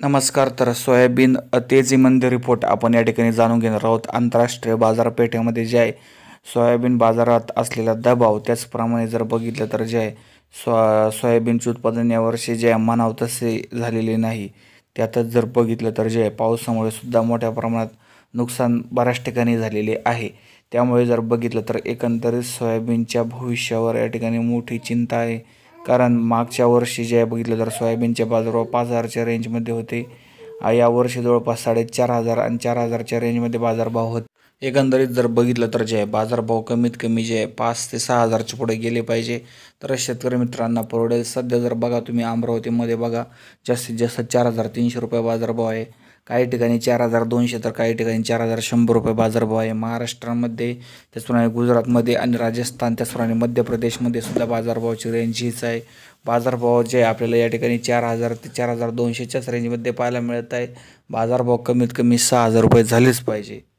नमस्कार. तर soybean तेजीमंदी report आपण या ठिकाणी जाणून घेणार आहोत. आंतरराष्ट्रीय बाजारपेठेमध्ये जे आहे सोयाबीन बाजारात असलेला दबाव, त्याचप्रमाणे जर बघितलं तर जे आहे सोयाबीनचे उत्पादन यावर्षी जे म्हणावं तसे झालेले नाही. त्यातच जर बघितलं तर जे आहे पावसामुळे सुद्धा मोठ्या प्रमाणात नुकसान बऱ्याच ठिकाणी झालेले आहे. त्यामुळे जर बघितलं तर एकंदरीत सोयाबीनच्या भविष्यावर या ठिकाणी मोठी चिंता आहे. कारण मागच्या वर्षी जे आहे बघितलं तर सोयाबीनचे बाजारभाव 5,000च्या रेंजमध्ये होते. यावर्षी जवळपास 4,500 आणि 4,000च्या रेंजमध्ये बाजारभाव होते. एकंदरीत जर बघितलं तर जे आहे बाजारभाव कमीत कमी जे आहे 5 ते 6,000च्या पुढे गेले पाहिजे, तर शेतकरी मित्रांना परवडेल. सध्या जर बघा तुम्ही अमरावतीमध्ये बघा, जास्तीत जास्त 4,300 रुपये बाजारभाव आहे. काही ठिकाणी 4,200 तर काही ठिकाणी 4,100 रुपये बाजारभाव आहे. महाराष्ट्रामध्ये, त्याचप्रमाणे गुजरातमध्ये आणि राजस्थान, त्याचप्रमाणे मध्य प्रदेशमध्ये सुद्धा बाजारभावाची रेंज हीच आहे. बाजारभाव जे आपल्याला या ठिकाणी 4,000 ते 4,200च्याच रेंजमध्ये पाहायला मिळत आहे. बाजारभाव कमीत कमी 6,000 रुपये झालेच पाहिजे.